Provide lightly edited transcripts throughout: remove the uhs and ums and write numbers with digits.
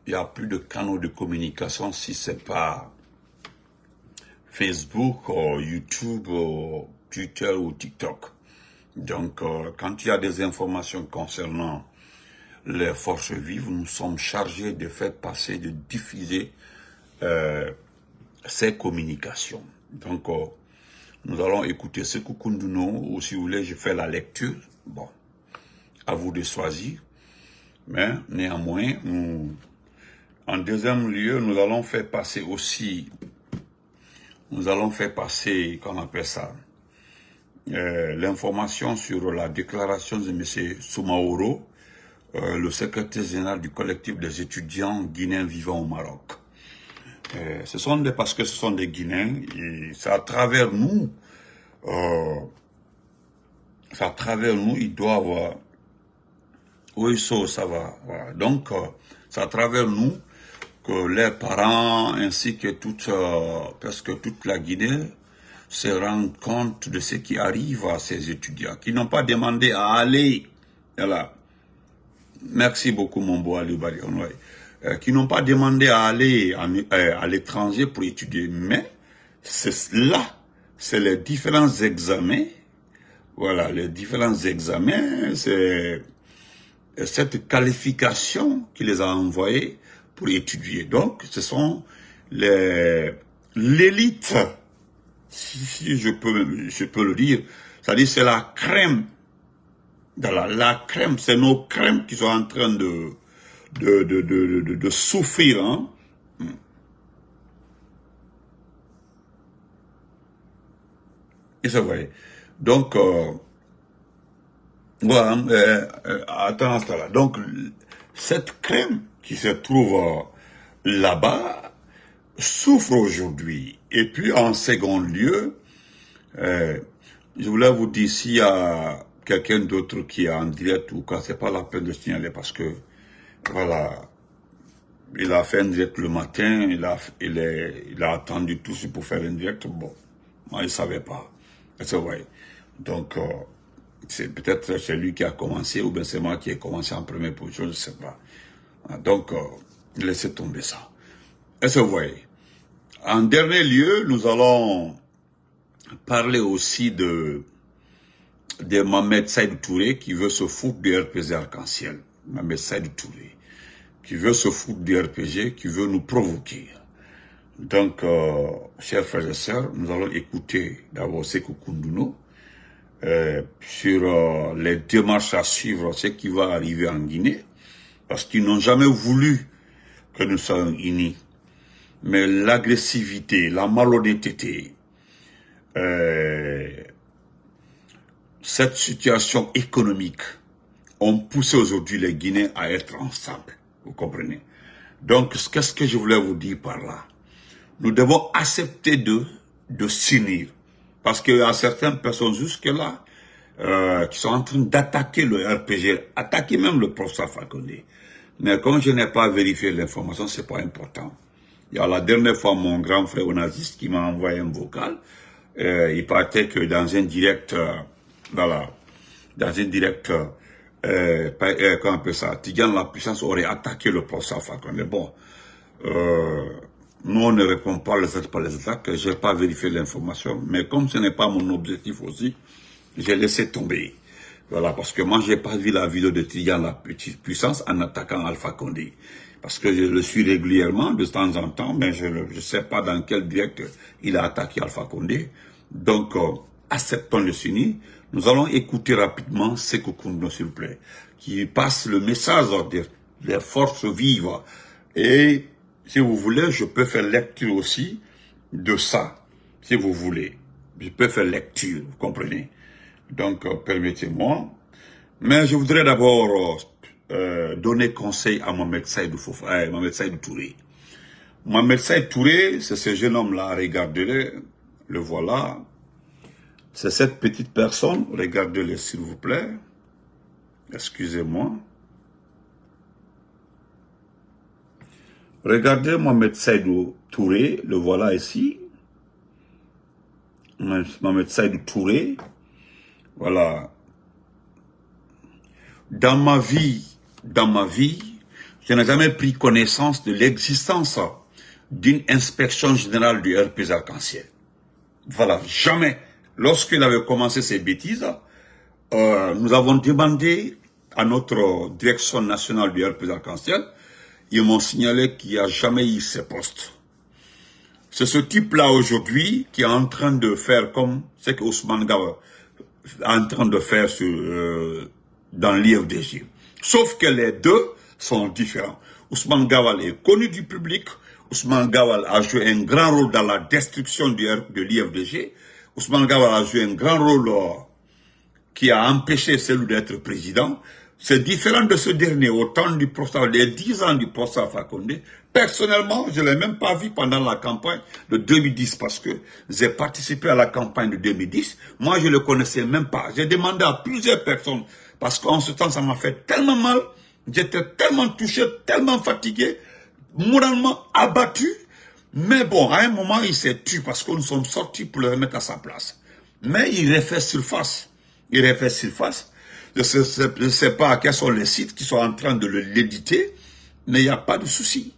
il n'y a plus de canaux de communication si ce n'est pas Facebook, YouTube, Twitter ou TikTok. Donc, quand il y a des informations concernant les forces vives, nous sommes chargés de faire passer, de diffuser ces communications. Donc, nous allons écouter Sékou Kounduno, ou si vous voulez, je fais la lecture. Bon, à vous de choisir. Mais néanmoins, en deuxième lieu, nous allons faire passer aussi, qu'on appelle ça, l'information sur la déclaration de M. Soumaoro, le secrétaire général du collectif des étudiants guinéens vivant au Maroc. Parce que ce sont des Guinéens, et c'est à travers nous, ils doivent, oui, ça va, voilà. Donc, c'est à travers nous que les parents ainsi que presque toute la Guinée se rendent compte de ce qui arrive à ces étudiants qui n'ont pas demandé à aller, voilà. Merci beaucoup mon beau Ali Bari, qui n'ont pas demandé à aller à l'étranger pour étudier, mais c'est les différents examens, voilà, les différents examens, c'est cette qualification qui les a envoyés pour étudier. Donc, ce sont l'élite, si je peux le dire, c'est-à-dire c'est la crème, la crème, c'est nos crèmes qui sont en train de souffrir, hein. Et c'est vrai. Donc, voilà, attends ça là. Donc, cette crème qui se trouve là-bas souffre aujourd'hui. Et puis, en second lieu, je voulais vous dire s'il y a quelqu'un d'autre qui est en direct ou quoi, c'est pas la peine de signaler parce que, voilà, il a fait un direct le matin, il a attendu tout pour faire un direct. Bon, moi, il savait pas. C'est vrai. Donc, c'est peut-être c'est lui qui a commencé ou bien c'est moi qui ai commencé en première position, je ne sais pas. Donc, laissez tomber ça. Est-ce que vous voyez? En dernier lieu, nous allons parler aussi de Mohamed Saïd Touré qui veut se foutre du RPG Arc-en-Ciel. Mohamed Saïd Touré qui veut se foutre du RPG, qui veut nous provoquer. Donc, chers frères et sœurs, nous allons écouter d'abord Sékou Kounduno sur les démarches à suivre, ce qui va arriver en Guinée, parce qu'ils n'ont jamais voulu que nous soyons unis. Mais l'agressivité, la malhonnêteté, cette situation économique ont poussé aujourd'hui les Guinéens à être ensemble. Vous comprenez? Donc, qu'est-ce que je voulais vous dire par là? Nous devons accepter de s'unir. Parce qu'il y a certaines personnes jusque-là qui sont en train d'attaquer le RPG, attaquer même le professeur Fakonde. Mais comme je n'ai pas vérifié l'information, c'est pas important. Il y a la dernière fois, mon grand frère Onasiste qui m'a envoyé un vocal. Il partait que dans un direct, voilà, dans un direct, comment on appelle ça, Tidjane la puissance aurait attaqué le professeur Fakonde. Bon, nous on ne répond pas par les attaques, je n'ai pas vérifié l'information, mais comme ce n'est pas mon objectif aussi, j'ai laissé tomber. Voilà, parce que moi, j'ai pas vu la vidéo de Tidjane la petite puissance en attaquant Alpha Condé. Parce que je le suis régulièrement, de temps en temps, mais je ne sais pas dans quel direct il a attaqué Alpha Condé. Donc, acceptons le s'unir. Nous allons écouter rapidement Sékou Kounduno, s'il vous plaît, qui passe le message des forces vives. Et, si vous voulez, je peux faire lecture aussi de ça, si vous voulez. Je peux faire lecture, vous comprenez? Donc, permettez-moi. Mais je voudrais d'abord donner conseil à Mohamed Saïd Touré. Mohamed Saïd Touré, c'est ce jeune homme-là, regardez-le, le voilà. C'est cette petite personne, regardez-le s'il vous plaît. Excusez-moi. Regardez Mohamed Saïd Touré, le voilà ici. Mohamed Saïd Touré. Voilà. Dans ma vie, je n'ai jamais pris connaissance de l'existence d'une inspection générale du RPZ Arc-en-Ciel. Voilà, jamais. Lorsqu'il avait commencé ces bêtises, nous avons demandé à notre direction nationale du RPZ Arc-en-Ciel, ils m'ont signalé qu'il n'y a jamais eu ces postes. C'est ce type-là aujourd'hui qui est en train de faire comme ce que Ousmane Gawal est en train de faire dans l'IFDG. Sauf que les deux sont différents. Ousmane Gawal est connu du public. Ousmane Gawal a joué un grand rôle dans la destruction de l'IFDG. Ousmane Gawal a joué un grand rôle qui a empêché celui d'être président. C'est différent de ce dernier, au temps du professeur, les 10 ans du professeur Fakonde. Personnellement, je ne l'ai même pas vu pendant la campagne de 2010 parce que j'ai participé à la campagne de 2010. Moi, je ne le connaissais même pas. J'ai demandé à plusieurs personnes parce qu'en ce temps, ça m'a fait tellement mal. J'étais tellement touché, tellement fatigué, moralement abattu. Mais bon, à un moment, il s'est tué parce que nous sommes sortis pour le remettre à sa place. Mais il refait surface. Il refait surface. Je ne sais pas quels sont les sites qui sont en train de l'éditer, mais il n'y a pas de souci.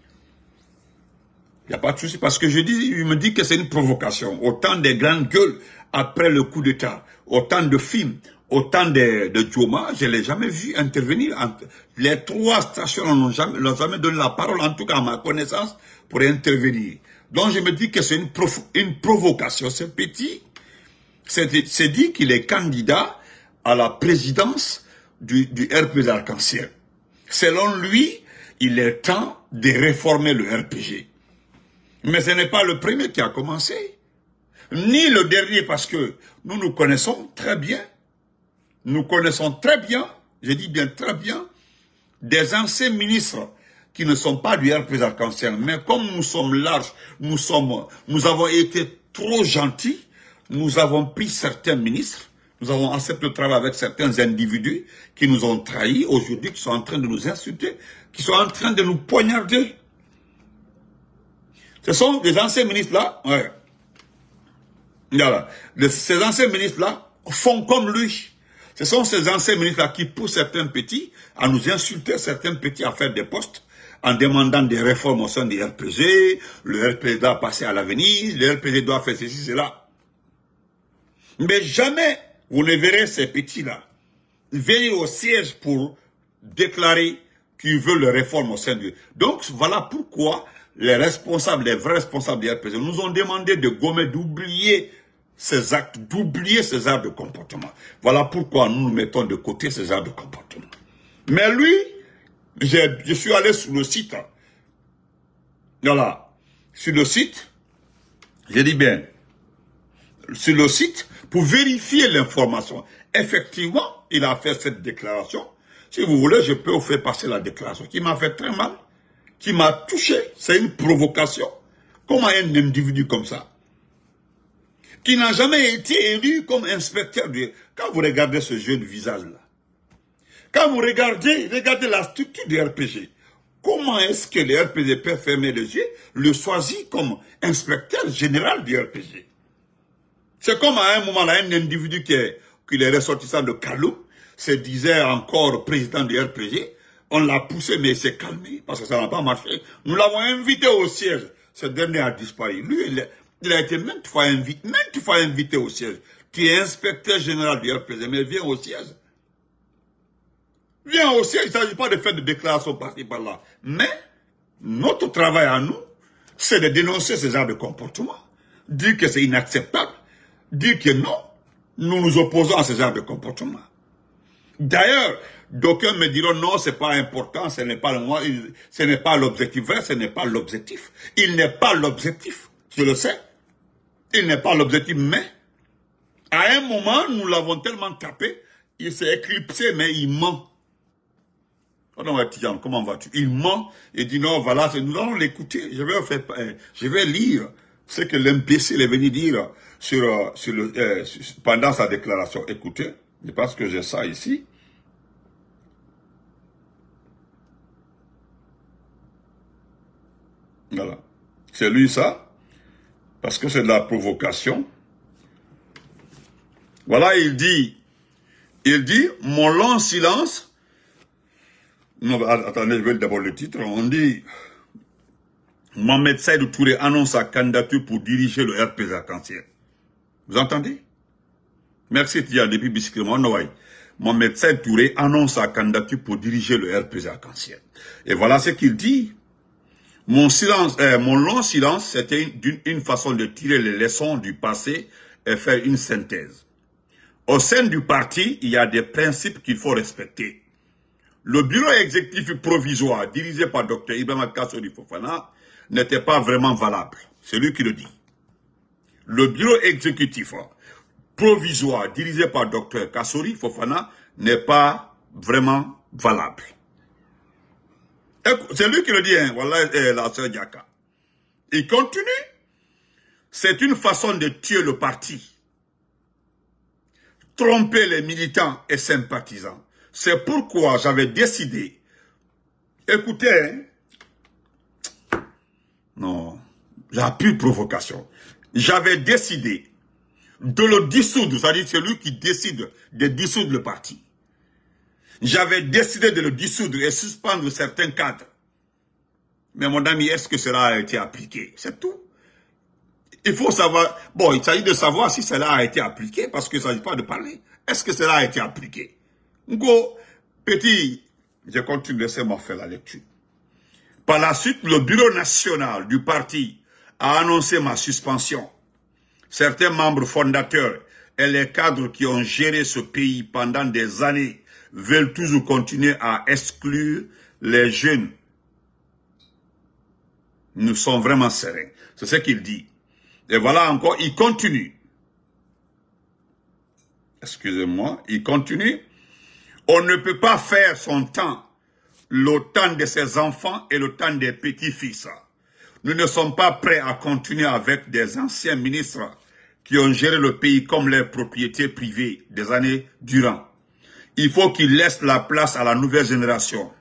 Il n'y a pas de souci parce que il me dit que c'est une provocation. Autant de grandes gueules après le coup d'État, autant de films, autant de Djoma, je ne l'ai jamais vu intervenir. Les trois stations n'ont jamais donné la parole, en tout cas à ma connaissance, pour intervenir. Donc je me dis que c'est une provocation. C'est petit. C'est dit qu'il est candidat à la présidence du RPZ Arc-en-Ciel. Selon lui, il est temps de réformer le RPG. Mais ce n'est pas le premier qui a commencé, ni le dernier, parce que nous connaissons très bien, je dis bien très bien, des anciens ministres qui ne sont pas du RPZ Arc-en-Ciel, mais comme nous sommes larges, nous avons été trop gentils, nous avons pris certains ministres, nous avons accepté de travailler avec certains individus qui nous ont trahis aujourd'hui, qui sont en train de nous insulter, qui sont en train de nous poignarder. Ce sont des anciens ministres-là, ouais. Voilà. Ces anciens ministres-là font comme lui. Ce sont ces anciens ministres-là qui poussent certains petits à nous insulter, certains petits à faire des postes, en demandant des réformes au sein du RPG, le RPG doit passer à l'avenir, le RPG doit faire ceci, cela. Mais jamais vous ne verrez ces petits-là venir au siège pour déclarer qu'ils veulent les réformes au sein du... Donc voilà pourquoi les responsables, les vrais responsables du RPG nous ont demandé de gommer, d'oublier ces actes, d'oublier ces actes de comportement. Voilà pourquoi nous nous mettons de côté ces actes de comportement. Mais lui, je suis allé sur le site. Voilà. Sur le site, j'ai dit bien, sur le site, pour vérifier l'information. Effectivement, il a fait cette déclaration. Si vous voulez, je peux vous faire passer la déclaration qui m'a fait très mal, qui m'a touché. C'est une provocation. Comment un individu comme ça, qui n'a jamais été élu comme inspecteur de... Quand vous regardez ce jeu de visage-là, quand vous regardez la structure du RPG, comment est-ce que le RPG peut fermer les yeux, le choisit comme inspecteur général du RPG? C'est comme à un moment là, un individu qui est ressortissant de Kaloum, se disait encore président du RPG, on l'a poussé mais il s'est calmé parce que ça n'a pas marché. Nous l'avons invité au siège, ce dernier a disparu. Lui, il a été maintes fois invité au siège. Tu es inspecteur général du RPG, mais viens au siège. Viens au siège, il ne s'agit pas de faire des déclarations par-ci par-là. Mais notre travail à nous, c'est de dénoncer ce genre de comportement, dire que c'est inacceptable, dire que non, nous nous opposons à ce genre de comportement. D'ailleurs, d'aucuns me diront non, c'est pas important, ce n'est pas l'objectif. Vrai, ce n'est pas l'objectif. Il n'est pas l'objectif, je le sais. Il n'est pas l'objectif, mais à un moment, nous l'avons tellement tapé, il s'est éclipsé, mais il ment. Oh non, Tijan, comment vas-tu? Il ment et dit non, voilà, nous allons l'écouter. Je vais lire ce que l'imbécile est venu dire pendant sa déclaration. Écoutez, je pense que j'ai ça ici. Voilà. C'est lui ça, parce que c'est de la provocation. Voilà, il dit, mon long silence Non, attendez, je vais d'abord le titre. On dit Mohamed Saïd Touré annonce sa candidature pour diriger le RPZ Arc-en-Ciel. Vous entendez? Merci Tia, depuis Bisikirman Noaï. Mohamed Saïd Touré annonce sa candidature pour diriger le RPZ Arc-en-Ciel. Et voilà ce qu'il dit. Mon long silence, c'était une façon de tirer les leçons du passé et faire une synthèse. Au sein du parti, il y a des principes qu'il faut respecter. Le bureau exécutif provisoire dirigé par Dr Ibrahima Kassori Fofana n'était pas vraiment valable. C'est lui qui le dit. Le bureau exécutif provisoire dirigé par Dr Kassori Fofana n'est pas vraiment valable. C'est lui qui le dit, hein, voilà la sœur Diaka. Il continue. C'est une façon de tuer le parti. Tromper les militants et sympathisants. C'est pourquoi j'avais décidé, écoutez, hein, non, la pure provocation. J'avais décidé de le dissoudre, c'est-à-dire celui qui décide de dissoudre le parti. J'avais décidé de le dissoudre et suspendre certains cadres. Mais mon ami, est-ce que cela a été appliqué? C'est tout. Il faut savoir, bon, il s'agit de savoir si cela a été appliqué, parce qu'il ne s'agit pas de parler. Est-ce que cela a été appliqué? Ngo, petit, je continue, laissez-moi faire la lecture. Par la suite, le bureau national du parti a annoncé ma suspension. Certains membres fondateurs et les cadres qui ont géré ce pays pendant des années veulent toujours continuer à exclure les jeunes. Nous sommes vraiment sereins. C'est ce qu'il dit. Et voilà encore, il continue. Excusez-moi, il continue. On ne peut pas faire son temps, le temps de ses enfants et le temps des petits-fils. Nous ne sommes pas prêts à continuer avec des anciens ministres qui ont géré le pays comme les propriétés privées des années durant. Il faut qu'ils laissent la place à la nouvelle génération.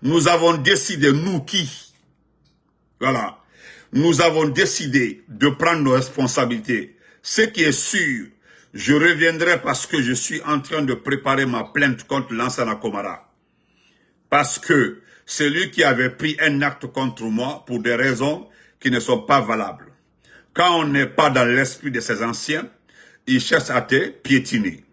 Nous avons décidé, nous qui, voilà, nous avons décidé de prendre nos responsabilités. Ce qui est sûr, je reviendrai parce que je suis en train de préparer ma plainte contre Lansana Komara. Parce que c'est lui qui avait pris un acte contre moi pour des raisons qui ne sont pas valables. Quand on n'est pas dans l'esprit de ces anciens, ils cherchent à te piétiner.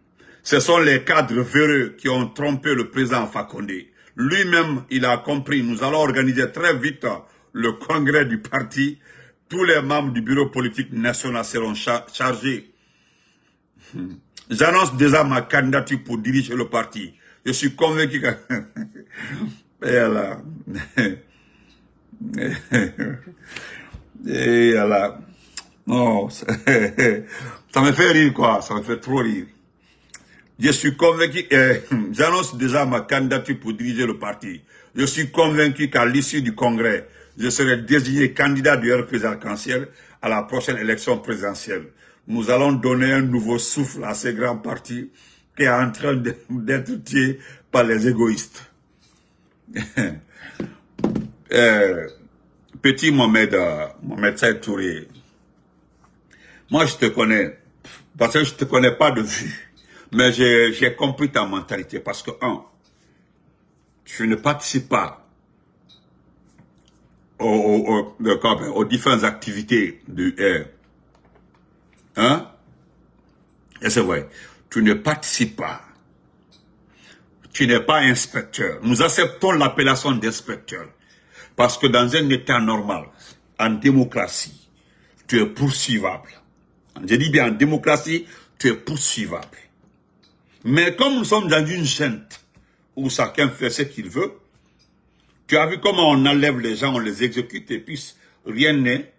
Ce sont les cadres véreux qui ont trompé le président Fakonde. Lui-même, il a compris. Nous allons organiser très vite le congrès du parti. Tous les membres du bureau politique national seront chargés. J'annonce déjà ma candidature pour diriger le parti. Je suis convaincu que... Et là... Et là... Non, ça me fait rire quoi, ça me fait trop rire. Je suis convaincu, j'annonce déjà ma candidature pour diriger le parti. Je suis convaincu qu'à l'issue du congrès, je serai désigné candidat du RPZ Arc-en-Ciel à la prochaine élection présidentielle. Nous allons donner un nouveau souffle à ce grand parti qui est en train d'être tué par les égoïstes. Petit Mohamed Saïd Touré, moi je te connais, parce que je ne te connais pas de vue, mais j'ai compris ta mentalité, parce que, tu ne participes pas aux différentes activités du et c'est vrai, tu ne participes pas, tu n'es pas inspecteur. Nous acceptons l'appellation d'inspecteur, parce que dans un état normal, en démocratie, tu es poursuivable. Je dis bien, en démocratie, tu es poursuivable. Mais comme nous sommes dans une junte où chacun fait ce qu'il veut, tu as vu comment on enlève les gens, on les exécute et puis rien n'est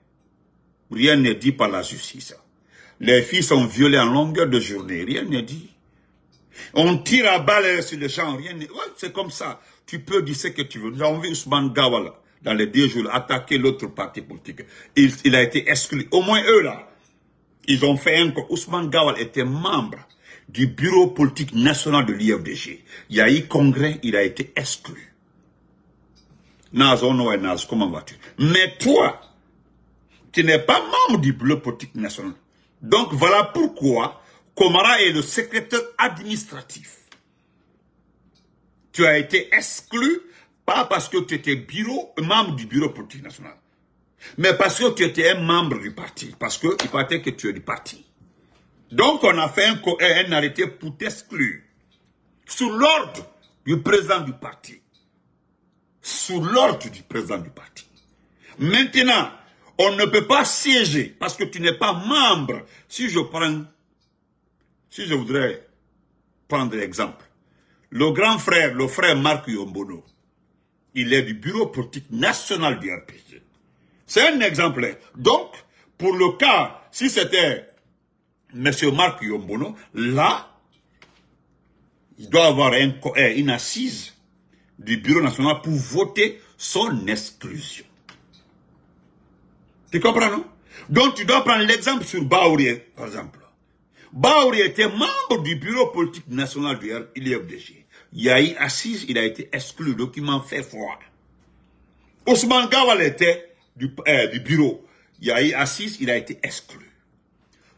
dit par la justice. Les filles sont violées en longueur de journée, rien n'est dit. On tire à balles sur les gens, rien n'est... Ouais, c'est comme ça. Tu peux dire ce que tu veux. Nous avons vu Ousmane Gawal, dans les 2 jours, attaquer l'autre parti politique. Il a été exclu. Au moins eux, là, ils ont fait un... Ousmane Gawal était membre du bureau politique national de l'IFDG. Il y a eu congrès, il a été exclu. Naz, comment vas-tu? Mais toi, tu n'es pas membre du bureau politique national. Donc voilà pourquoi Komara est le secrétaire administratif. Tu as été exclu Pas parce que tu étais membre du bureau politique national. Mais parce que tu étais un membre du parti. Parce qu'il paraît que tu es du parti. Donc, on a fait un arrêté pour t'exclure. Sous l'ordre du président du parti. Sous l'ordre du président du parti. Maintenant, on ne peut pas siéger parce que tu n'es pas membre. Si je voudrais prendre l'exemple. Le grand frère, le frère Marc Yombono, il est du bureau politique national du RPG. C'est un exemple. Donc, pour le cas, si c'était M. Marc Yombono, là, il doit avoir une assise du bureau national pour voter son exclusion. Tu comprends, non? Donc, tu dois prendre l'exemple sur Baouri, par exemple. Baouri était membre du bureau politique national du l'IFDG. Il y a eu assise, il a été exclu, le document fait froid. Ousmane Gawal était du bureau. Il y a eu assise, il a été exclu.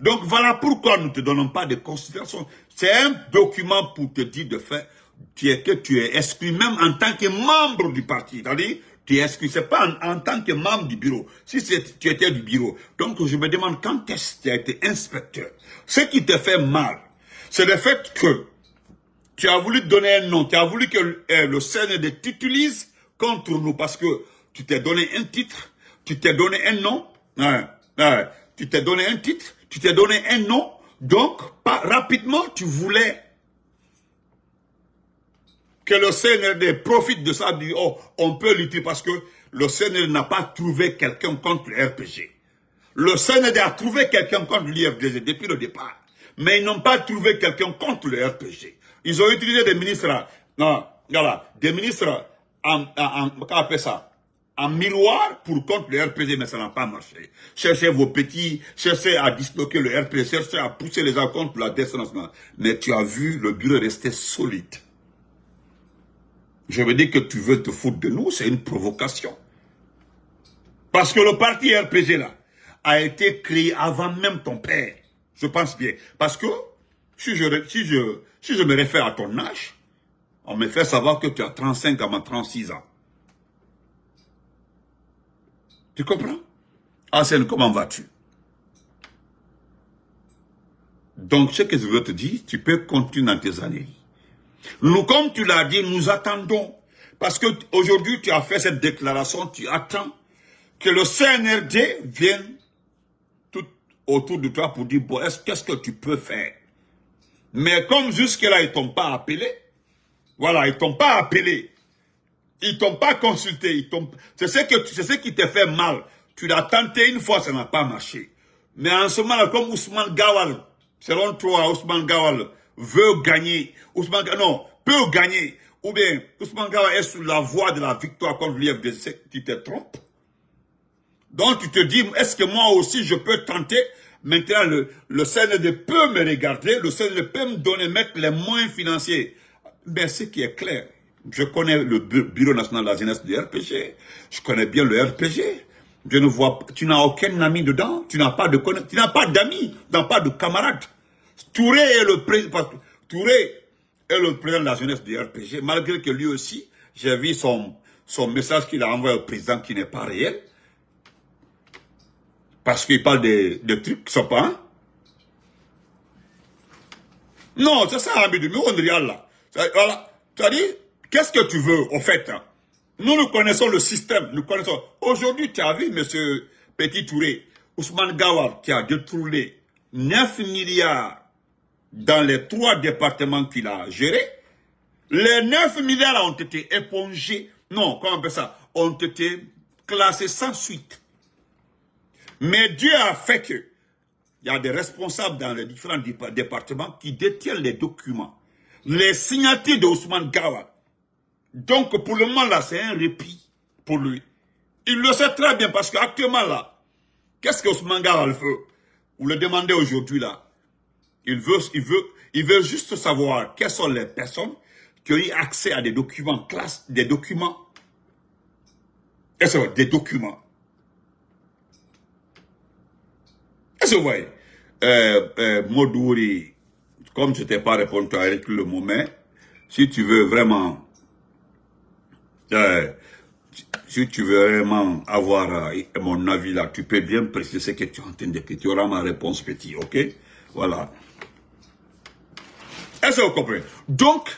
Donc voilà pourquoi nous ne te donnons pas de considération. C'est un document pour te dire de faire que tu es exclu même en tant que membre du parti. C'est-à-dire, tu es exclu, c'est pas en tant que membre du bureau. Si tu étais du bureau. Donc je me demande quand est-ce que tu as été inspecteur. Ce qui te fait mal, c'est le fait que tu as voulu donner un nom, tu as voulu que le CND t'utilise contre nous parce que tu t'es donné un titre, tu t'es donné un nom, tu t'es donné un titre, tu t'es donné un nom, donc rapidement tu voulais que le CNRD profite de ça, dit oh, on peut lutter parce que le CNRD n'a pas trouvé quelqu'un contre le RPG. Le CNRD a trouvé quelqu'un contre l'IFDG depuis le départ, mais ils n'ont pas trouvé quelqu'un contre le RPG. Ils ont utilisé des ministres, des ministres en miroir pour contre le RPG, mais ça n'a pas marché. Cherchez vos petits, cherchez à disloquer le RPG, cherchez à pousser les gens contre la descente nationale. Mais tu as vu le bureau rester solide. Je veux dire que tu veux te foutre de nous, c'est une provocation. Parce que le parti RPG là a été créé avant même ton père. Je pense bien. Parce que si je me réfère à ton âge, on me fait savoir que tu as 35 à 36 ans. Tu comprends? Arsène, comment vas-tu? Donc, ce que je veux te dire, tu peux continuer dans tes années. Nous, comme tu l'as dit, nous attendons. Parce que aujourd'hui, tu as fait cette déclaration, tu attends que le CNRD vienne tout autour de toi pour dire, bon, qu'est-ce que tu peux faire? Mais comme jusque-là, ils ne t'ont pas appelé, voilà, ils ne t'ont pas appelé, ils ne t'ont pas consulté, c'est ce qui te fait mal. Tu l'as tenté une fois, ça n'a pas marché. Mais en ce moment-là, comme Ousmane Gawal, selon toi, Ousmane Gawal veut gagner, peut gagner, ou bien Ousmane Gawal est sur la voie de la victoire contre l'IFDC, tu te trompes. Donc tu te dis, est-ce que moi aussi je peux tenter? Maintenant le CND peut me regarder, le CND peut me donner, mettre les moyens financiers. Mais ce qui est clair, je connais le Bureau national de la jeunesse du RPG, je connais bien le RPG, je ne vois, tu n'as aucun ami dedans, tu n'as pas d'amis, tu n'as pas de camarades. Touré est le président de la jeunesse du RPG, malgré que lui aussi, j'ai vu son message qu'il a envoyé au président qui n'est pas réel. Parce qu'il parle de trucs qui ne sont pas. Hein? Non, c'est ça, Hamidou, mais on regarde là. Voilà. C'est-à-dire, qu'est-ce que tu veux, au fait? Hein? Nous connaissons le système, nous connaissons. Aujourd'hui, tu as vu, M. Petit Touré, Ousmane Gawal, qui a détourné 9 milliards dans les 3 départements qu'il a gérés. Les 9 milliards ont été épongés. Non, comment on appelle ça? Ont été classés sans suite. Mais Dieu a fait que il y a des responsables dans les différents départements qui détiennent les documents, les signatures de Ousmane Gawal. Donc pour le moment là, c'est un répit pour lui. Il le sait très bien parce qu'actuellement là, qu'est-ce que Ousmane Gawal veut? Vous le demandez aujourd'hui là. Il veut juste savoir quelles sont les personnes qui ont eu accès à des documents, des documents. Des documents. Est-ce que vous voyez? Modouri, comme je ne t'ai pas répondu à Eric le moment, si tu veux vraiment Euh, si tu veux vraiment avoir mon avis là, tu peux bien préciser ce que tu es en train de dire. Tu auras ma réponse, petit, ok? Voilà. Est-ce que vous comprenez? Donc,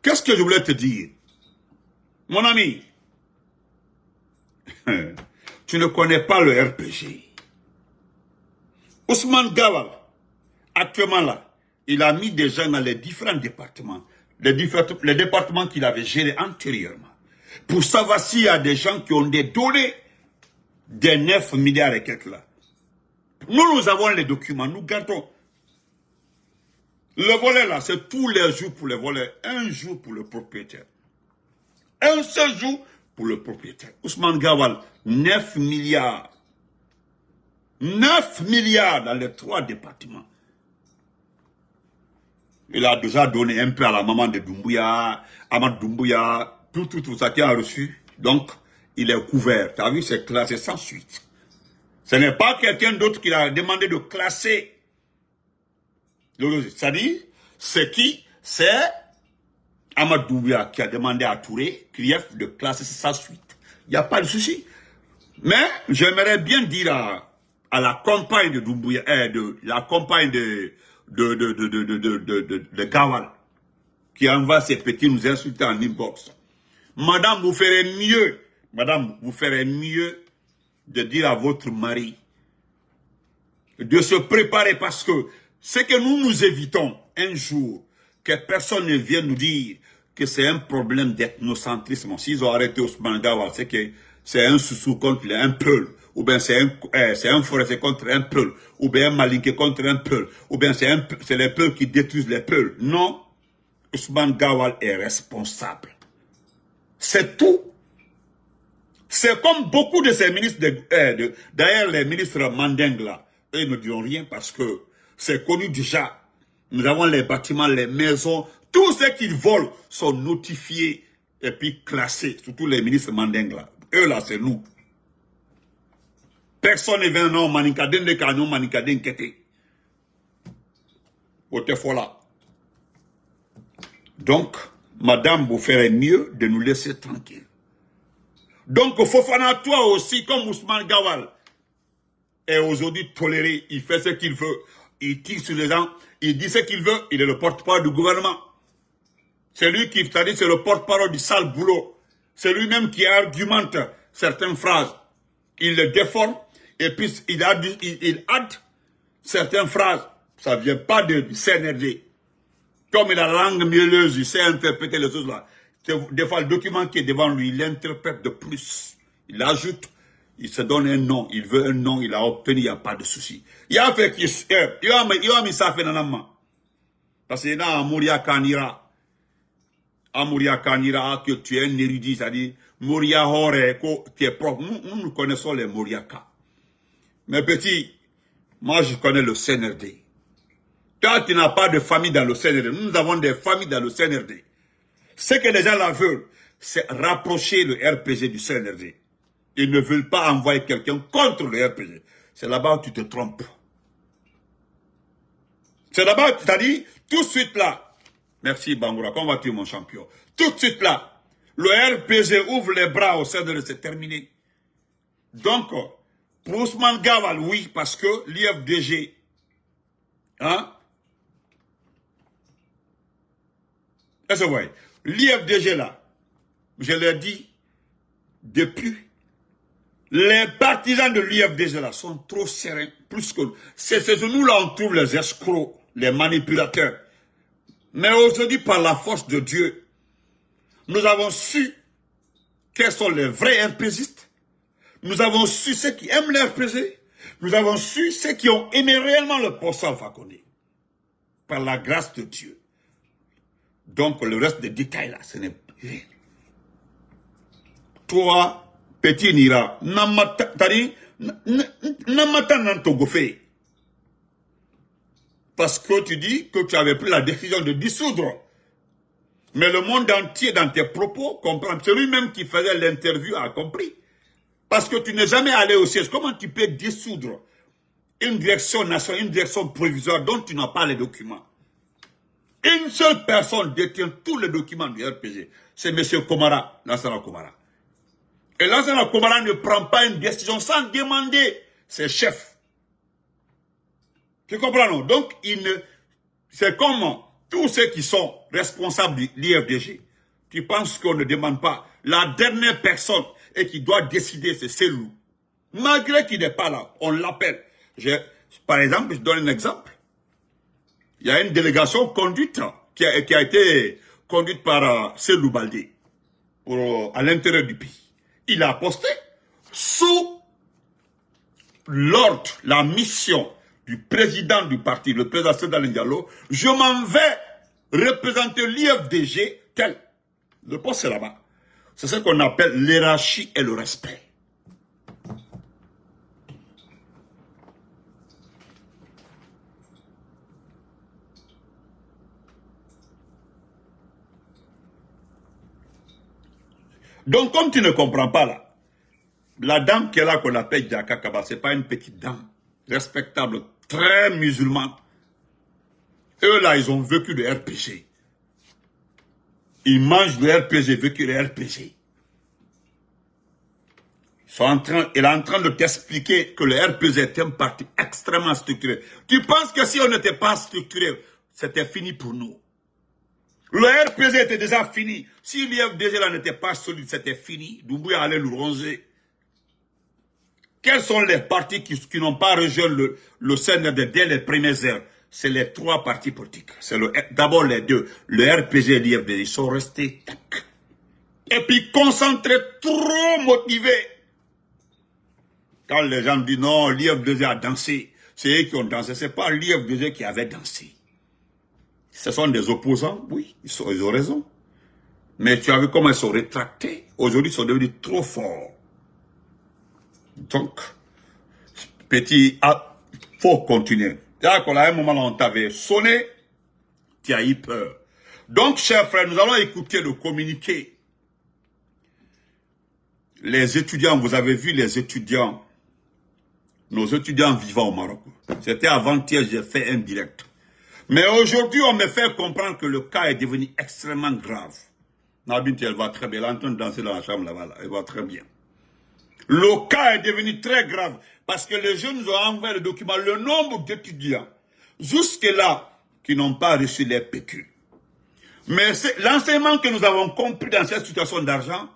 qu'est-ce que je voulais te dire? Mon ami, tu ne connais pas le RPG. Ousmane Gawal, actuellement là, il a mis des gens dans les différents départements, les départements qu'il avait gérés antérieurement, pour savoir s'il y a des gens qui ont des données des 9 milliards et quelques là. Nous avons les documents, nous gardons. Le volet là, c'est tous les jours pour le volet, un jour pour le propriétaire. Un seul jour pour le propriétaire. Ousmane Gawal, 9 milliards. 9 milliards dans les 3 départements. Il a déjà donné un peu à la maman de Doumbouya, Ahmad Doumbouya, tout ça qui a reçu. Donc, il est couvert. Tu as vu, c'est classé sans suite. Ce n'est pas quelqu'un d'autre qui a demandé de classer. C'est-à-dire, c'est qui? C'est Ahmad Doumbouya qui a demandé à Touré, Krief, de classer sans suite. Il n'y a pas de souci. Mais j'aimerais bien dire à la compagne de Doumbouya, la compagne de Gawal, qui envoie ses petits nous insulter en inbox. Madame, vous ferez mieux de dire à votre mari de se préparer, parce que ce que nous évitons un jour, que personne ne vienne nous dire que c'est un problème d'ethnocentrisme. S'ils ont arrêté Ousmane Gawal, c'est que c'est un Soussou contre un Peul, ou bien c'est un Forestier contre un Peul, ou bien un Malinké contre un Peul, ou bien c'est les Peuls qui détruisent les Peuls. Non, Ousmane Gawal est responsable. C'est tout. C'est comme beaucoup de ces ministres, d'ailleurs les ministres Mandeng là, eux ne diront rien parce que c'est connu déjà. Nous avons les bâtiments, les maisons, tout ce qu'ils volent sont notifiés et puis classés, surtout les ministres Mandeng là. Eux là, c'est nous. Personne ne vient, non, Manikaden de Kanyon, Manikaden Kete. Otefola. Donc, madame, vous ferez mieux de nous laisser tranquilles. Donc, Fofana, toi aussi, comme Ousmane Gawal, est aujourd'hui toléré, il fait ce qu'il veut, il tire sur les gens, il dit ce qu'il veut, il est le porte-parole du gouvernement. C'est lui qui, c'est-à-dire, c'est le porte-parole du sale boulot. C'est lui-même qui argumente certaines phrases. Il les déforme, et puis il add certaines phrases. Ça ne vient pas de CNRD. Comme il a la langue mielleuse, il sait interpréter les choses là. Des fois, le document qui est devant lui, il interprète de plus. Il ajoute, il se donne un nom, il veut un nom, il a obtenu, il n'y a pas de souci. Il a fait qu'il a mis ça fait dans parce qu'il y a Mouria Kanira. Mouria Kanira, que tu es un érudit, c'est-à-dire, Mouria Hore, qui est propre. Nous connaissons les Mouriaka. Mais petit, moi je connais le CNRD. Toi, tu n'as pas de famille dans le CNRD. Nous avons des familles dans le CNRD. Ce que les gens là veulent, c'est rapprocher le RPG du CNRD. Ils ne veulent pas envoyer quelqu'un contre le RPG. C'est là-bas où tu te trompes. C'est là-bas où tu t'as dit, tout de suite là, merci Bangoura, comment vas-tu mon champion? Tout de suite là, le RPG ouvre les bras au CNRD, c'est terminé. Donc, pour Ousmane Gawal, oui, parce que l'IFDG, hein? Est-ce que vous voyez? L'IFDG là, je l'ai dit depuis, les partisans de l'IFDG là sont trop sereins, plus que nous. C'est nous là on trouve les escrocs, les manipulateurs. Mais aujourd'hui, par la force de Dieu, nous avons su quels sont les vrais RPGistes. Nous avons su ceux qui aiment les RPG. Nous avons su ceux qui ont aimé réellement le poste Alpha Condé. Par la grâce de Dieu. Donc, le reste des détails là, ce n'est rien. Toi, petit Nira, parce que tu dis que tu avais pris la décision de dissoudre. Mais le monde entier, dans tes propos, comprend. C'est lui-même qui faisait l'interview, a compris. Parce que tu n'es jamais allé au siège. Comment tu peux dissoudre une direction nationale, une direction provisoire dont tu n'as pas les documents? Une seule personne détient tous les documents du RPG. C'est M. Komara, Lansana Komara. Et Lansana Komara ne prend pas une décision sans demander ses chefs. Tu comprends, non? Donc, c'est comme tous ceux qui sont responsables de l'IFDG. Tu penses qu'on ne demande pas. La dernière personne et qui doit décider, c'est Selou. Malgré qu'il n'est pas là, on l'appelle. Par exemple, je donne un exemple. Il y a une délégation conduite qui a été conduite par Selou Baldé à l'intérieur du pays. Il a posté sous l'ordre, la mission du président du parti, le président Sédar Diallo. Je m'en vais représenter l'IFDG tel. Le poste c'est là-bas. C'est ce qu'on appelle l'hiérarchie et le respect. Donc, comme tu ne comprends pas là, la dame qui est là qu'on appelle Diaka Kaba, ce n'est pas une petite dame, respectable, très musulmane. Eux là, ils ont vécu le RPG. Ils mangent le RPG, vécu le RPG. Elle est en train de t'expliquer que le RPG est un parti extrêmement structuré. Tu penses que si on n'était pas structuré, c'était fini pour nous. Le RPG était déjà fini. Si l'IFDG là n'était pas solide, c'était fini. Doumbouya allait nous ronger. Quels sont les partis qui n'ont pas rejoint le CNRD dès les premières heures? C'est les trois partis politiques. C'est d'abord les deux. Le RPG et l'IFDG, ils sont restés tac. Et puis concentrés, trop motivés. Quand les gens disent non, l'IFDG a dansé, c'est eux qui ont dansé. Ce n'est pas l'IFDG qui avait dansé. Ce sont des opposants, oui, ils ont raison. Mais tu as vu comment ils sont rétractés. Aujourd'hui, ils sont devenus trop forts. Donc, petit, faut continuer. À un moment, on t'avait sonné, tu as eu peur. Donc, chers frères, nous allons écouter le communiqué. Les étudiants, vous avez vu les étudiants, nos étudiants vivant au Maroc. C'était avant-hier, j'ai fait un direct. Mais aujourd'hui, on me fait comprendre que le cas est devenu extrêmement grave. Nabint, elle va très bien. Elle est en train de danser dans la chambre là-bas. Là. Elle va très bien. Le cas est devenu très grave parce que les jeunes nous ont envoyé le document, le nombre d'étudiants jusque-là qui n'ont pas reçu les PQ. Mais l'enseignement que nous avons compris dans cette situation d'argent,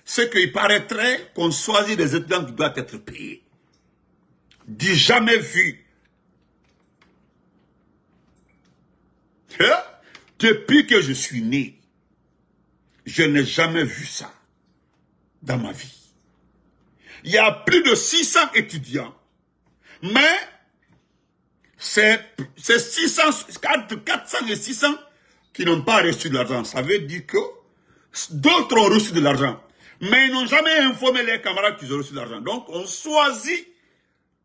c'est qu'il paraîtrait qu'on choisit des étudiants qui doivent être payés. Du jamais vu. Depuis que je suis né, je n'ai jamais vu ça dans ma vie. Il y a plus de 600 étudiants, mais c'est 600, entre 400 et 600 qui n'ont pas reçu de l'argent. Ça veut dire que d'autres ont reçu de l'argent, mais ils n'ont jamais informé les camarades qu'ils ont reçu de l'argent. Donc, on choisit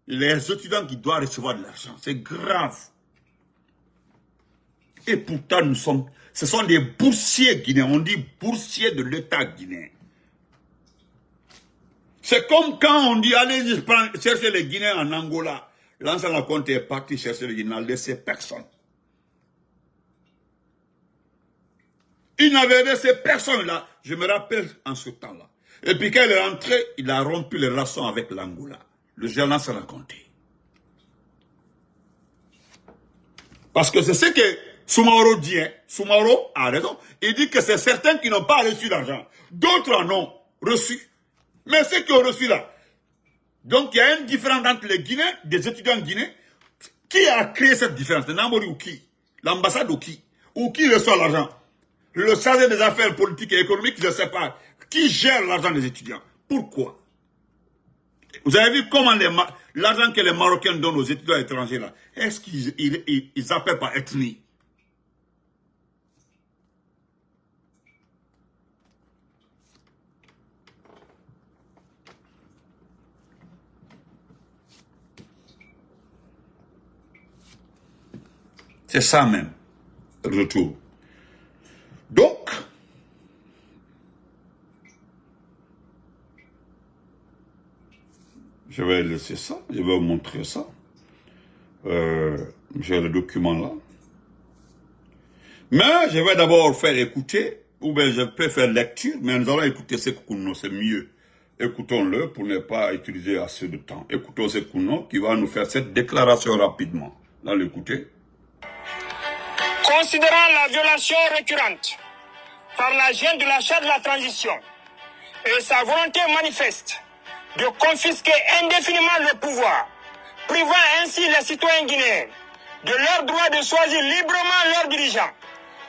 les étudiants qui doivent recevoir de l'argent. C'est grave. Et pourtant, ce sont des boursiers guinéens. On dit boursiers de l'État guinéen. C'est comme quand on dit, allez chercher les Guinéens en Angola. L'ancien Conte est parti chercher les Guinéens, il n'a laissé personne. Il n'avait laissé personne là. Je me rappelle en ce temps-là. Et puis quand il est rentré, il a rompu les relations avec l'Angola. Le général s'en a raconté. Parce que c'est ce que Soumaoro dit. Hein. Soumaoro a raison. Il dit que c'est certains qui n'ont pas reçu d'argent. D'autres en ont reçu. Mais ceux qui ont reçu là. Donc il y a une différence entre les Guinéens, des étudiants guinéens. Qui a créé cette différence? Namori ou qui? L'ambassade ou qui? Ou qui reçoit l'argent? Le chargé des affaires politiques et économiques, je ne sais pas. Qui gère l'argent des étudiants? Pourquoi? Vous avez vu comment l'argent que les Marocains donnent aux étudiants étrangers là, est-ce qu'ils appellent par ethnie? C'est ça même, retour. Donc, je vais laisser ça, je vais vous montrer ça. J'ai le document là. Mais je vais d'abord faire écouter, ou bien je peux faire lecture, mais nous allons écouter Sekouno, c'est mieux. Écoutons-le pour ne pas utiliser assez de temps. Écoutons Sekouno qui va nous faire cette déclaration rapidement. Dans l'écouter. Considérant la violation récurrente par la junte de la charte de la transition et sa volonté manifeste de confisquer indéfiniment le pouvoir, privant ainsi les citoyens guinéens de leur droit de choisir librement leurs dirigeants,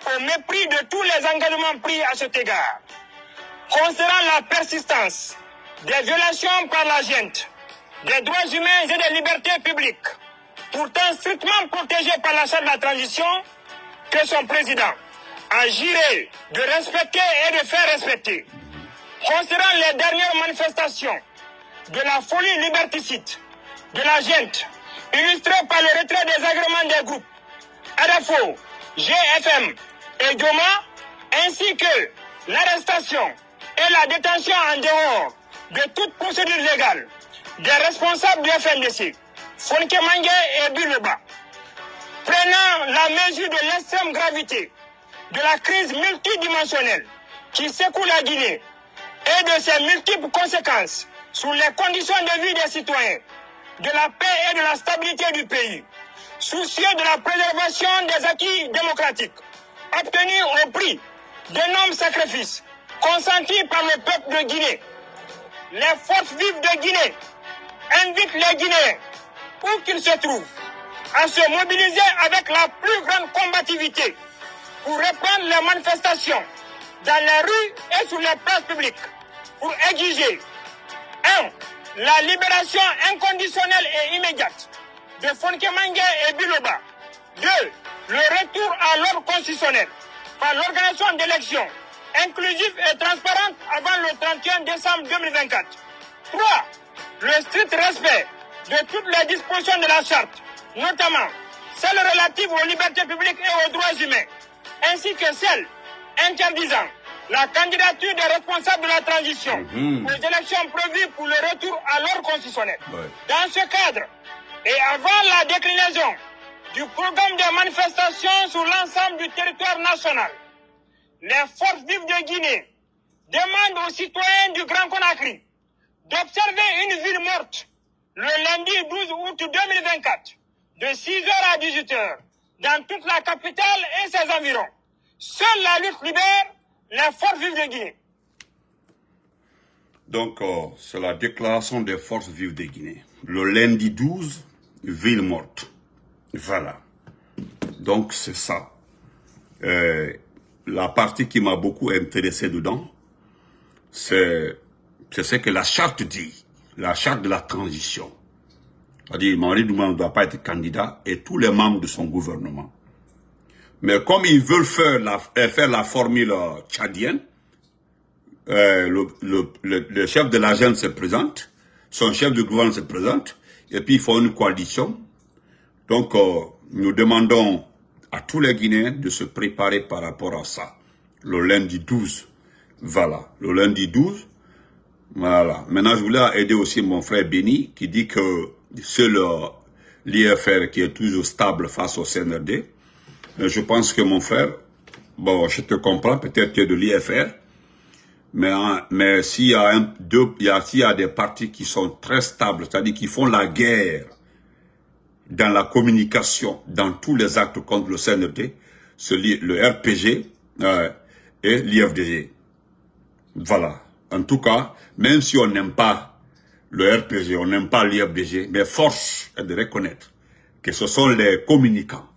au mépris de tous les engagements pris à cet égard. Considérant la persistance des violations par la junte des droits humains et des libertés publiques, pourtant strictement protégées par la charte de la transition, que son président a juré de respecter et de faire respecter. Considérant les dernières manifestations de la folie liberticide de la junte, illustrées par le retrait des agréments des groupes ADFO, GFM et Dioma, ainsi que l'arrestation et la détention en dehors de toute procédure légale des responsables du FNDC, Fonke Mange et Biloba, prenant la mesure de l'extrême gravité de la crise multidimensionnelle qui secoue la Guinée et de ses multiples conséquences sur les conditions de vie des citoyens, de la paix et de la stabilité du pays, soucieux de la préservation des acquis démocratiques, obtenus au prix d'énormes sacrifices consentis par le peuple de Guinée. Les forces vives de Guinée invitent les Guinéens, où qu'ils se trouvent, à se mobiliser avec la plus grande combativité pour reprendre les manifestations dans les rues et sur les places publiques pour exiger 1. La libération inconditionnelle et immédiate de Fonke Mange et Biloba. 2. Le retour à l'ordre constitutionnel par l'organisation d'élections inclusives et transparentes avant le 31 décembre 2024. 3. Le strict respect de toutes les dispositions de la charte, notamment celles relatives aux libertés publiques et aux droits humains, ainsi que celles interdisant la candidature des responsables de la transition aux élections prévues pour le retour à l'ordre constitutionnel. Dans ce cadre, et avant la déclinaison du programme de manifestation sur l'ensemble du territoire national, les forces vives de Guinée demandent aux citoyens du Grand Conakry d'observer une ville morte le lundi 12 août 2024 de 6h à 18h dans toute la capitale et ses environs. Seule la lutte libère les forces vives de Guinée. Donc, c'est la déclaration des forces vives de Guinée. Le lundi 12, ville morte. Voilà. Donc, c'est ça. La partie qui m'a beaucoup intéressé dedans, c'est ce que la charte dit. La charte de la transition. C'est-à-dire, Mamadi Doumbouya ne doit pas être candidat et tous les membres de son gouvernement. Mais comme ils veulent faire la formule tchadienne, le chef de l'agence se présente, son chef de gouvernement se présente, et puis ils font une coalition. Donc, nous demandons à tous les Guinéens de se préparer par rapport à ça. Le lundi 12, voilà, le lundi 12, voilà. Maintenant, je voulais aider aussi mon frère Béni, qui dit que c'est l'IFR qui est toujours stable face au CNRD. Je pense que mon frère, bon, je te comprends, peut-être que de l'IFR, mais s'il y a des partis qui sont très stables, c'est-à-dire qui font la guerre dans la communication, dans tous les actes contre le CNRD, c'est le RPG et l'IFDG. Voilà. En tout cas, même si on n'aime pas le RPG, on n'aime pas l'IFDG, mais force est de reconnaître que ce sont les communicants,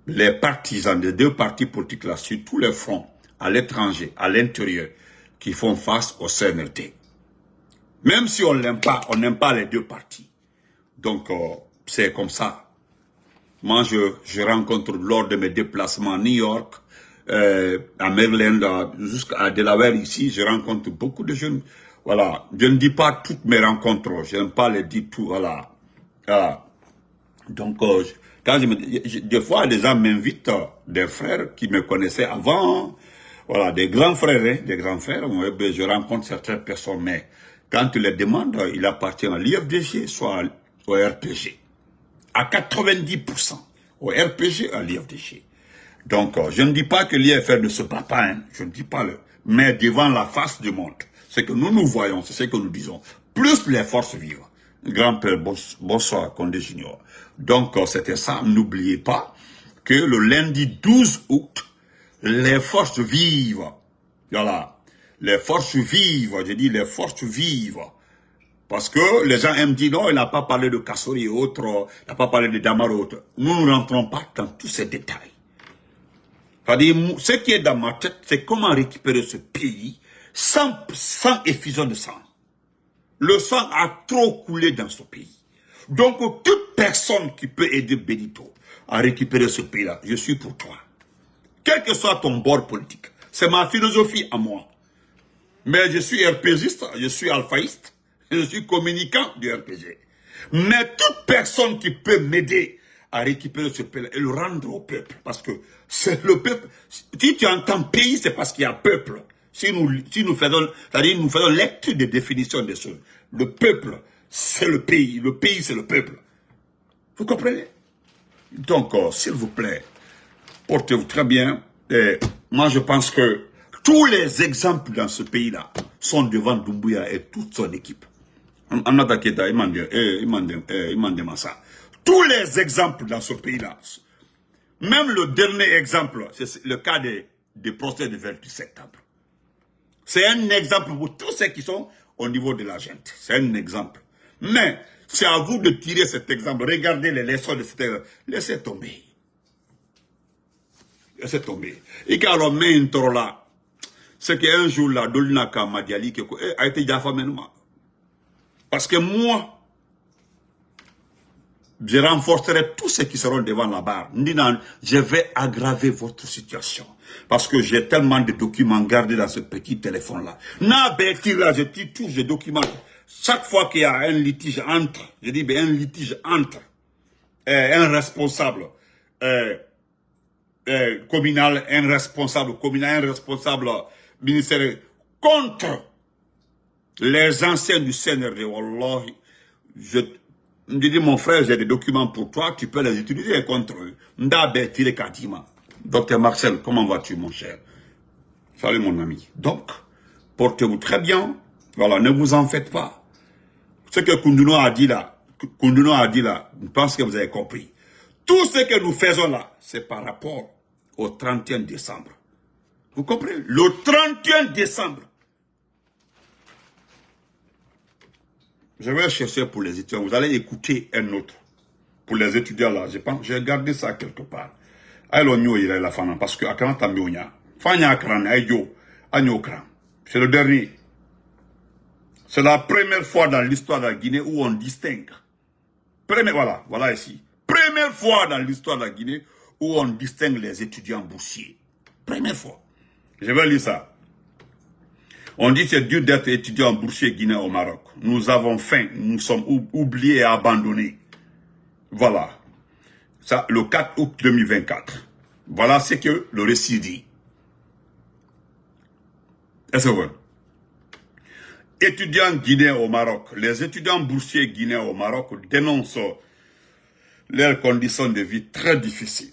les partisans des deux partis politiques là, sur tous les fronts, à l'étranger, à l'intérieur, qui font face au CNRD. Même si on l'aime pas, on n'aime pas les deux partis. Donc, c'est comme ça. Moi, je rencontre lors de mes déplacements à New York, à Maryland, jusqu'à Delaware ici, je rencontre beaucoup de jeunes. Voilà. Je ne dis pas toutes mes rencontres, je n'aime pas les dire tout, voilà. Voilà. Donc, quand des fois, les gens m'invitent, des frères qui me connaissaient avant, voilà, des grands frères, hein, des grands frères, je rencontre certaines personnes, mais quand tu les demandes, il appartient à l'IFDG, soit au RPG. À 90%, au RPG, à l'IFDG. Donc, je ne dis pas que l'IFR ne se bat pas, hein, je ne dis pas mais devant la face du monde, ce que nous voyons, c'est ce que nous disons. Plus les forces vives. Grand-père, bonsoir, Condé Junior. Donc, c'était ça. N'oubliez pas que le lundi 12 août, les forces vives, voilà, les forces vives, je dis les forces vives, parce que les gens aiment dire, non, il n'a pas parlé de Kassori et autres, il n'a pas parlé de Damar et autres. Nous ne rentrons pas dans tous ces détails. C'est-à-dire, ce qui est dans ma tête, c'est comment récupérer ce pays sans effusion de sang. Le sang a trop coulé dans ce pays. Donc, toute personne qui peut aider Benito à récupérer ce pays-là, je suis pour toi. Quel que soit ton bord politique. C'est ma philosophie à moi. Mais je suis RPGiste, je suis alphaïste, je suis communicant du RPG. Mais toute personne qui peut m'aider à récupérer ce pays et le rendre au peuple. Parce que c'est le peuple. Si tu entends pays, c'est parce qu'il y a peuple. Si nous faisons, c'est-à-dire nous faisons lecture des définitions des choses. Le peuple, c'est le pays c'est le peuple. Vous comprenez? Donc, s'il vous plaît, portez-vous très bien. Et moi, je pense que tous les exemples dans ce pays-là sont devant Doumbouya et toute son équipe. Tous les exemples dans ce pays-là, même le dernier exemple, c'est le cas des procès du 28 septembre. C'est un exemple pour tous ceux qui sont au niveau de la gente. C'est un exemple. Mais c'est à vous de tirer cet exemple. Regardez les leçons de cet exemple. Laissez tomber. Laissez tomber. Et quand on met une toro là, c'est qu'un jour là, Dolinaka Madiali a été Jaffa maintenant. Parce que moi, je renforcerai tous ceux qui seront devant la barre. Je vais aggraver votre situation. Parce que j'ai tellement de documents gardés dans ce petit téléphone-là. Là, je touche des documents. Chaque fois qu'il y a un litige entre, je dis un litige entre un responsable communal, un responsable communal, un responsable ministériel, contre les anciens du CNRD, Wallahi, je dis, mon frère, j'ai des documents pour toi, tu peux les utiliser contre eux. Docteur Marcel, comment vas-tu, mon cher? Salut, mon ami. Donc, portez-vous très bien. Voilà, ne vous en faites pas. Ce que Koundouno a dit là, je pense que vous avez compris. Tout ce que nous faisons là, c'est par rapport au 31 décembre. Vous comprenez? Le 31 décembre. Je vais chercher pour les étudiants. Vous allez écouter un autre. Pour les étudiants là, je pense, j'ai gardé ça quelque part. Parce que c'est le dernier. C'est la première fois dans l'histoire de la Guinée où on distingue. Voilà ici. Première fois dans l'histoire de la Guinée où on distingue les étudiants boursiers. Première fois. Je vais lire ça. On dit que c'est dur d'être étudiant boursier guinéen au Maroc. Nous avons faim, nous sommes oubliés et abandonnés. Voilà. Ça, le 4 août 2024. Voilà ce que le récit dit. Est-ce que vous voyez? Étudiants guinéens au Maroc. Les étudiants boursiers guinéens au Maroc dénoncent leurs conditions de vie très difficiles.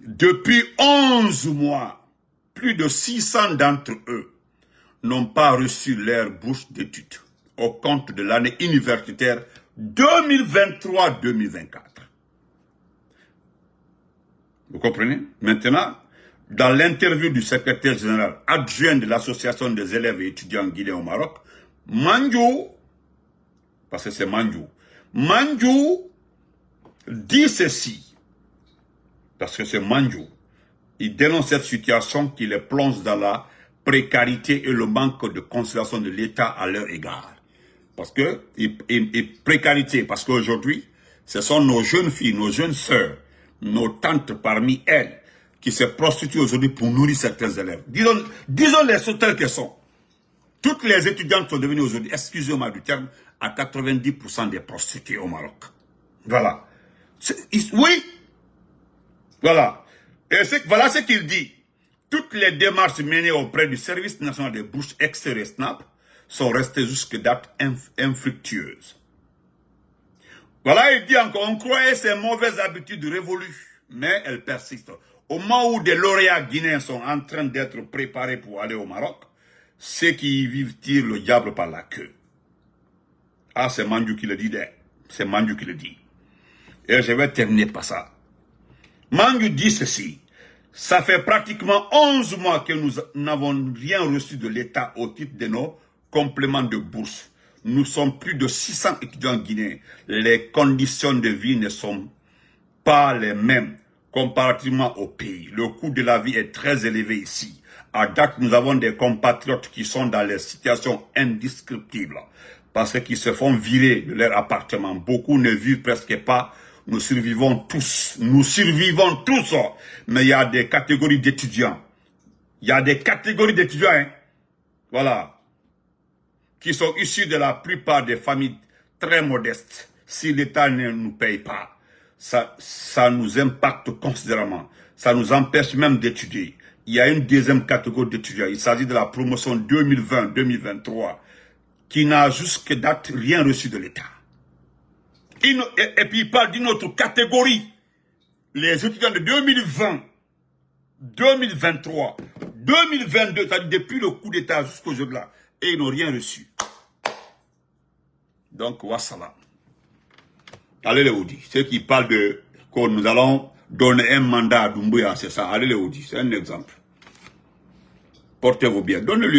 Depuis 11 mois, plus de 600 d'entre eux n'ont pas reçu leur bourse d'études au compte de l'année universitaire 2023-2024. Vous comprenez? Maintenant, dans l'interview du secrétaire général adjoint de l'association des élèves et étudiants guinéens au Maroc, Mandiou, parce que c'est Mandiou dit ceci, parce que c'est Mandiou. Il dénonce cette situation qui les plonge dans la précarité et le manque de considération de l'État à leur égard. Parce que, précarité, parce qu'aujourd'hui, ce sont nos jeunes filles, nos jeunes sœurs, nos tantes parmi elles, qui se prostituent aujourd'hui pour nourrir certains élèves. Disons les choses telles qu'elles sont. Toutes les étudiantes sont devenues aujourd'hui, excusez-moi du terme, à 90% des prostituées au Maroc. Voilà. Oui. Voilà. Et voilà ce qu'il dit. Toutes les démarches menées auprès du Service national des bourses extérieures SNAP sont restées jusqu'à date infructueuses. Voilà, il dit encore, on croyait ces mauvaises habitudes révolues. mais elle persiste. Au moment où des lauréats guinéens sont en train d'être préparés pour aller au Maroc, ceux qui y vivent tirent le diable par la queue. Ah, c'est Mandiou qui le dit, c'est Mandiou qui le dit. Et je vais terminer par ça. Mandiou dit ceci. Ça fait pratiquement 11 mois que nous n'avons rien reçu de l'État au titre de nos compléments de bourse. Nous sommes plus de 600 étudiants guinéens. Les conditions de vie ne sont pas les mêmes comparativement au pays. Le coût de la vie est très élevé ici. À date, nous avons des compatriotes qui sont dans des situations indescriptibles parce qu'ils se font virer de leur appartement. Beaucoup ne vivent presque pas. Nous survivons tous. Nous survivons tous. Mais il y a des catégories d'étudiants. Il y a des catégories d'étudiants. Hein. Voilà. Qui sont issus de la plupart des familles très modestes. Si l'État ne nous paye pas, ça nous impacte considérablement. Ça nous empêche même d'étudier. Il y a une deuxième catégorie d'étudiants. Il s'agit de la promotion 2020-2023 qui n'a jusqu'à date rien reçu de l'État. Et puis il parle d'une autre catégorie. Les étudiants de 2020, 2023, 2022, c'est-à-dire depuis le coup d'État jusqu'au jour-là, et ils n'ont rien reçu. Donc, wassalam. Allez les Audi. Ceux qui parlent de que nous allons donner un mandat à Doumbouya, c'est ça. Allez les Audi, c'est un exemple. Portez-vous bien. Donnez-lui un